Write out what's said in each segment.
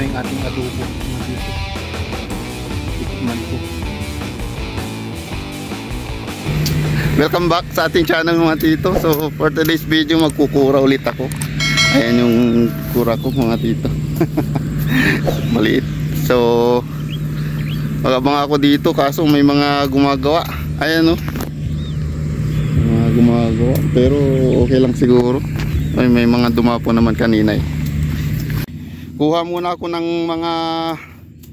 na yung ating adobo dito. Tikman ko. Welcome back sa ating channel mga tito. So for today's video magkukura ulit ako. Ayan yung kura ko mga tito. Maliit. So magabang ako dito kaso may mga gumagawa. Ayan o. Mga gumagawa. Pero okay lang siguro. May mga dumapo naman kanina eh. Kuha muna ako ng mga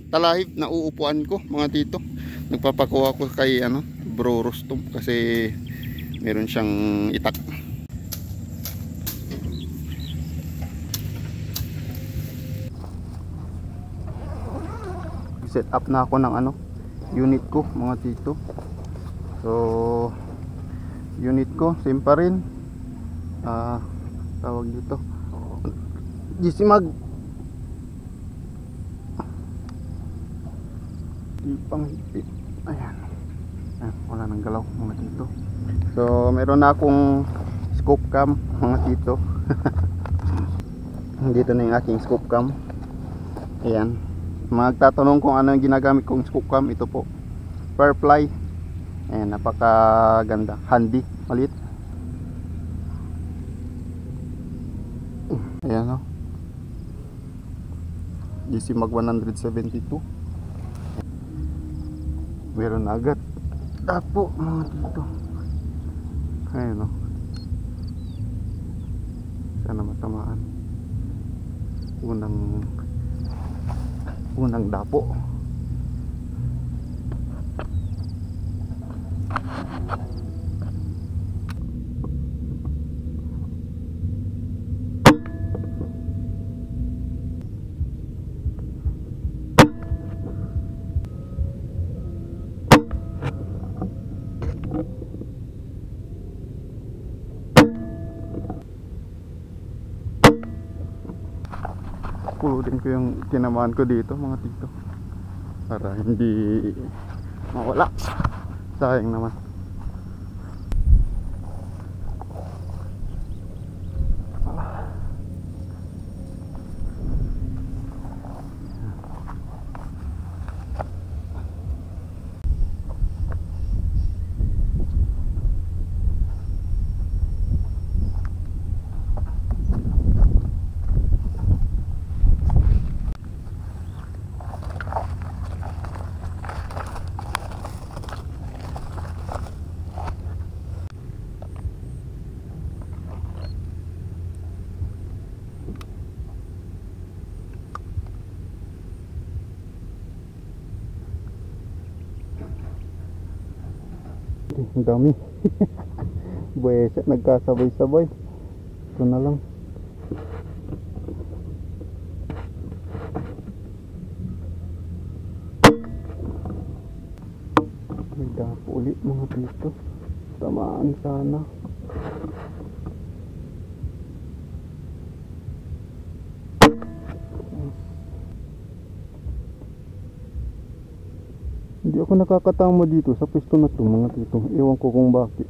talahib na uupuan ko mga tito. Nagpapakuha ko kay Bro Rustom kasi meron siyang itak. Set up na ako ng unit ko mga tito. So unit ko same pa rin. Tawag dito GC Mag. Panghipit. Ayan. Wala nang galaw mga tito. So meron na akong scope cam mga tito. Dito na yung aking scope cam. Ayan. Magtatanong kung ano yung ginagamit kong scope cam. Ito po Firefly. Ayan, napakaganda, handy, maliit. Ayan o, GC Mag 172. Meron na agad dapo mga tito. Ayan o, sana matamaan. Unang dapo. Pulutin ko yung tinamaan ko dito mga tito para hindi mawala, sayang naman. Ang dami. Buwesa, nagkasabay-sabay. Ito na lang. May dapo ulit mga dito. Tamaan sana. Hindi ako nakakatama dito sa pwesto na to mga tito. Ewan ko kung bakit.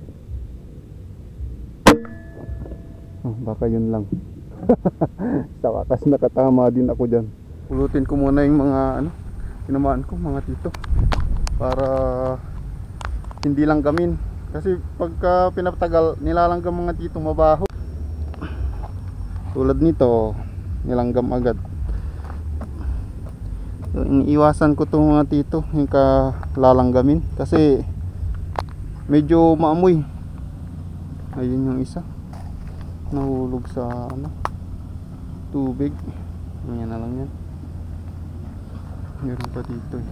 Baka yun lang. Sa wakas nakatama din ako dyan. Pulutin ko muna yung mga tinamaan ko mga tito para hindi lang gamin. Kasi pagka pinapatagal nilalanggam mga tito mabaho. Tulad nito nilanggam agad. So, iniiwasan ko itong mga tito yung kalalanggamin kasi medyo maamoy. Ayun yung isa nahulog sa tubig. Yan na lang yan. Meron pa dito eh.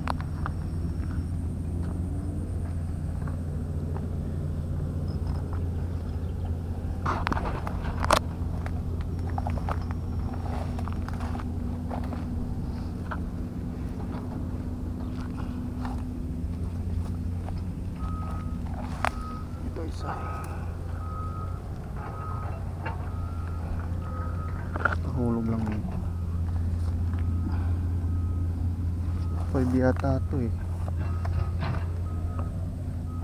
Hulog lang nito. 5 yata ito eh.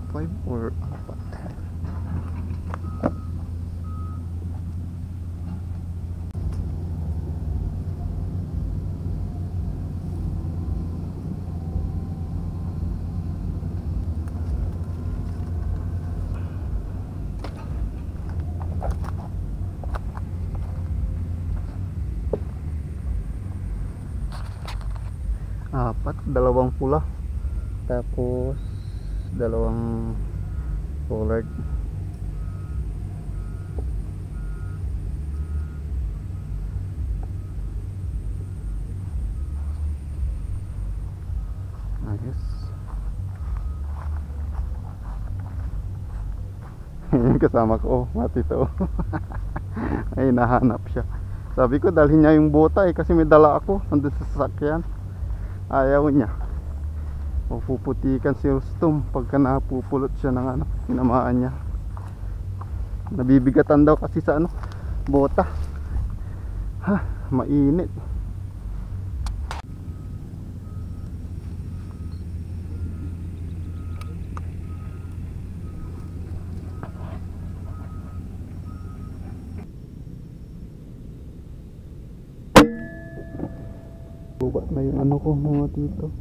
5 or 4. apat, dalawang pula, tapos dalawang pollard. Ayos. Yung kasama ko, matito. Ay, nahanap siya. Sabi ko dalhin niya yung bota kasi may dala ako nandun sa sasakyan. Ayaw niya. Puputikan si Rustum pagka napupulot siya ng ano, tinamaan niya. Nabibigatan daw kasi sa ano, bota. Ha, mainit. Bubat na yung ano ko mga tito.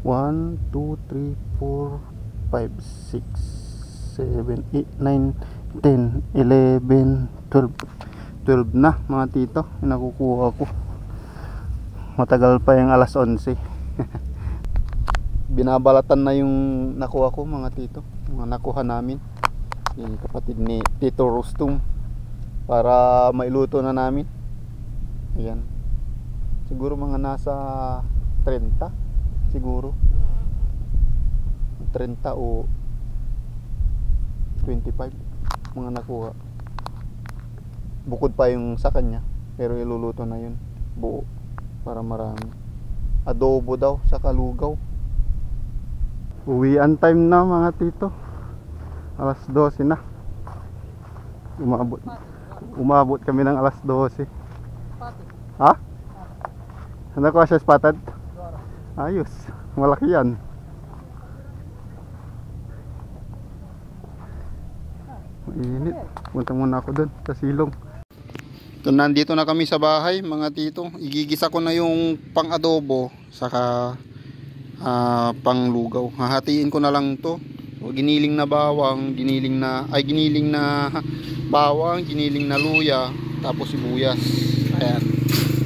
One, two, three, 4, 5, 6, 7, 8, 9, 10, 11, 12. 12 na mga tito, nakukuha ko. Matagal pa yung alas 11. Binabalatan na yung nakuha ko mga tito, mga nakuha namin yung kapatid ni Tito Rustum para mailuto na namin. Ayan, siguro mga nasa 30 siguro, 30 o 25 mga nakuha. Bukod pa yung sa kanya, pero iluluto na yun buo para marami. Adobo daw sa kalugaw. Uwian time na mga tito, alas 12 na. Umabot kami ng alas 12. Ha? Ano ko siya spotted? Ayos, malaki yan. Mainit. Punta muna ako dun sa silong. So, nandito na kami sa bahay mga tito. Igigisa ko na yung pang adobo saka pang lugaw. Hahatiin ko na lang to. So, giniling na bawang, giniling na bawang, giniling na luya, tapos sibuyas. Ayan.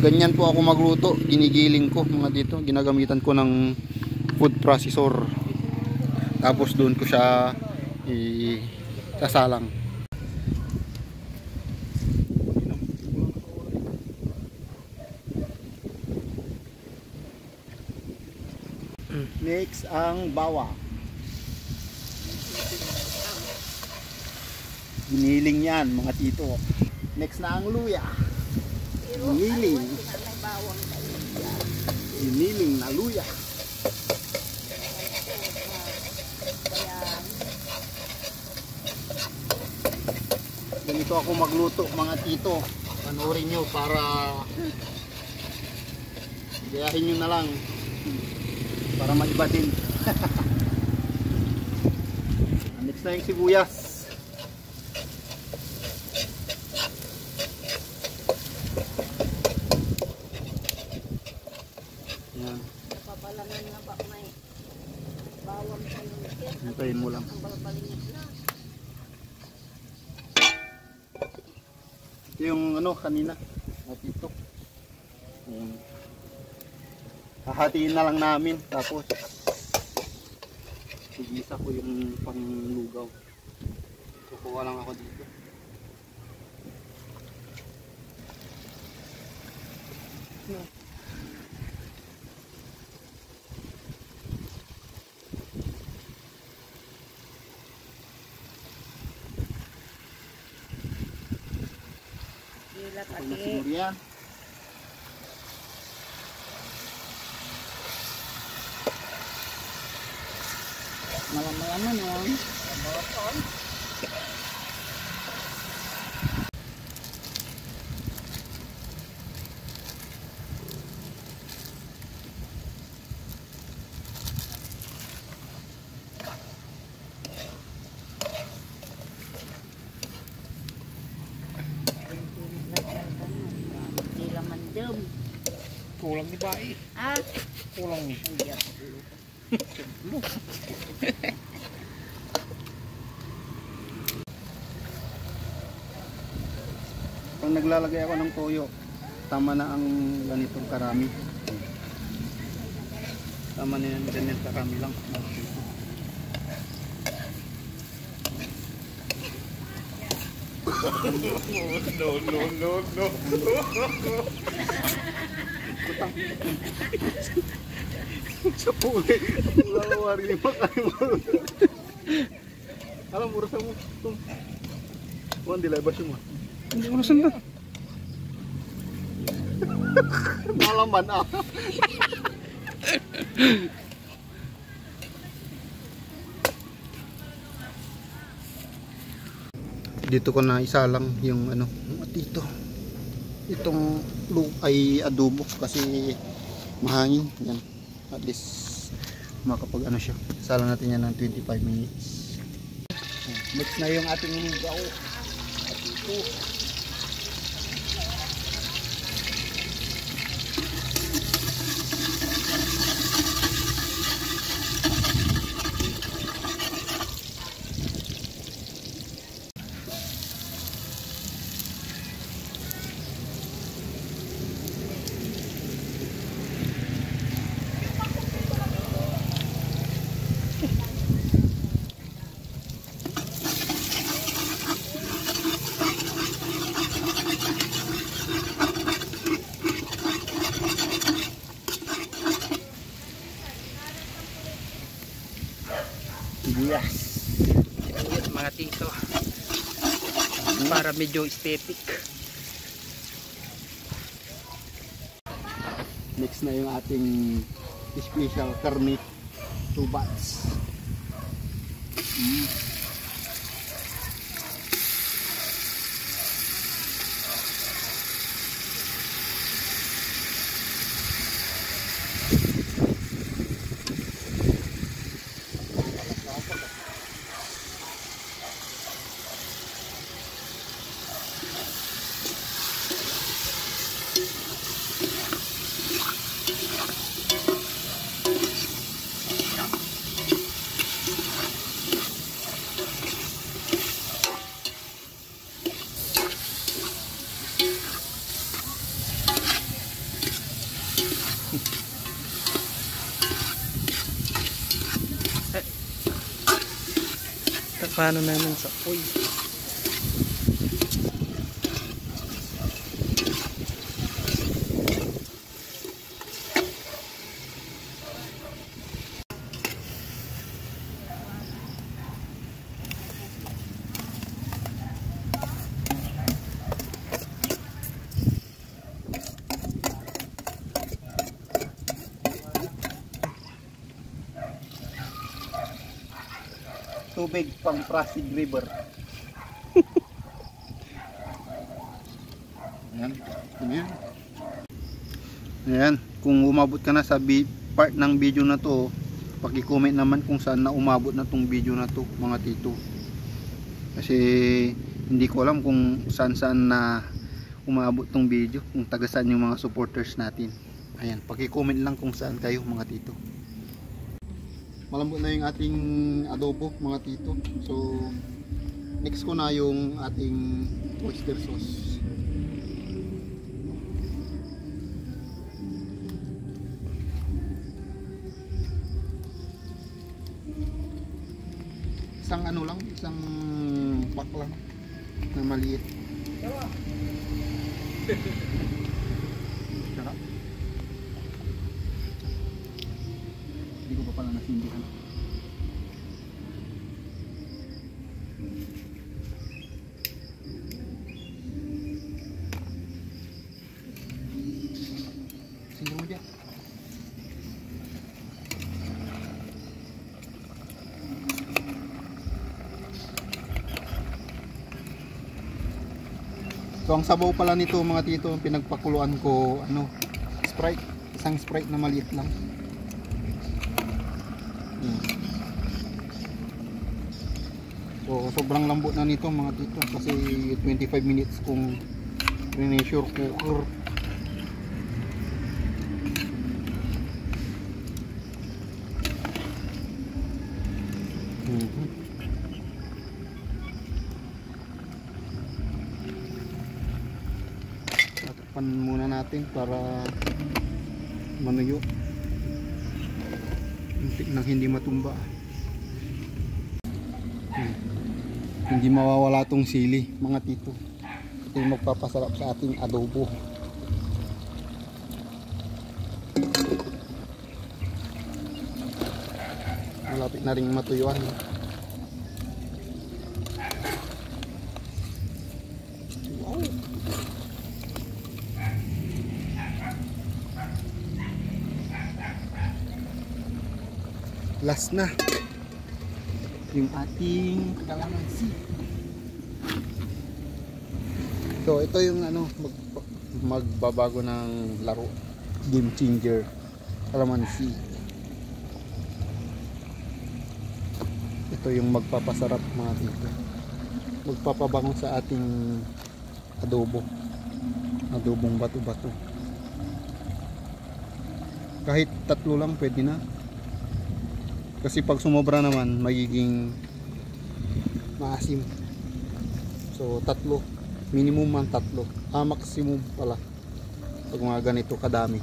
Ganyan po ako magluto, ginigiling ko mga dito, ginagamitan ko ng food processor. Tapos doon ko siya sasalang. Next ang bawang. Giniling yan mga tito. Next na ang luya. Giniling na luya. Ganito ako magluto mga tito. Panoorin nyo para gayahin nyo na lang para maiba din. Next na yung sibuyas. Yan. Papalaman nga ba may bawang sa yung Hintayin mo lang. Ito yung ano kanina natito. Hahatiin na lang namin tapos igisa ko yung panglugaw. Kukuha lang ako dito. Gila Siguro pati. yan. Malaman naman. Hindi laman dum. Kulang ni Bai. Ah, Kulang ni. hindi ako. Pag naglalagay ako ng toyo, tama na ang ganitong karami. Tama na yan, ganyan karami lang. No. Sa puli, wala ko wari ni Makay mo. Alam mo, rasa mo. Huwag di labas mo. Hindi ko nasundan. Malaman ah. Dito ko na isalang yung ano dito. Itong ay adobo kasi mahangin yan. At least makapag ano siya. Isalang natin yan ng 25 minutes. Mix na yung ating lugaw. At ito. Yes. Ayan, mga tito. Para medyo aesthetic. Next na yung ating special karne 2 bats. Paano namin sa uy. Tubig pang Pasig River. Ayan. Ayan. Ayan. Kung umabot ka na sa part ng video na to, paki-comment naman kung saan na umabot na tong video na to, mga tito. Kasi hindi ko alam kung saan na umabot tong video, kung taga saan yung mga supporters natin. Ayan, paki-comment lang kung saan kayo, mga tito. Malambot na yung ating adobo, mga tito. So next ko na yung ating oyster sauce. Isang ano lang, isang pack lang na maliit. Sarap. Hindi ko pa pala nasindihan. Sindi mo dyan. So ang sabaw pala nito mga tito, pinagpakuluan ko ano, Sprite, isang Sprite na maliit lang. So sobrang lambot na nito mga tito kasi 25 minutes kung pressure cooker. Tatakpan muna natin para manuyo. Muntik nang hindi matumba. Hindi mawawala tong sili mga tito. Ito yung magpapasarap sa ating adobo. Malapit na rin matuyuan. Wow. Last na yung ating kalamansi. So ito yung ano, magbabago ng laro, game changer, kalamansi. Ito yung magpapasarap mga tito, magpapabango sa ating adobong bato-bato. Kahit 3 lang pwede na. Kasi pag sumobra naman magiging maasim. So 3, minimum man 3. Maximum pala pag mga ganito kadami.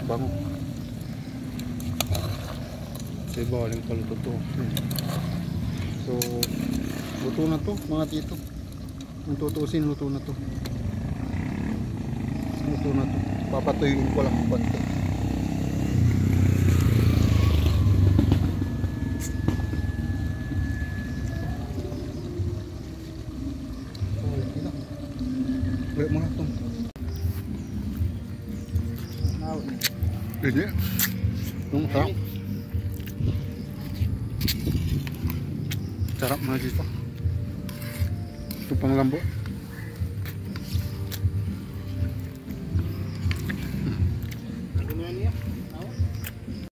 Bango. Sa ibaling paluto to. So luto na to mga tito. Kung tutusin, luto na to. Ito na to. Papatuyuin ko lang konti. Okay lang. Wala mo na ito. Hindi. Yung sarap. Sarap mga dito. Ito pang lambo.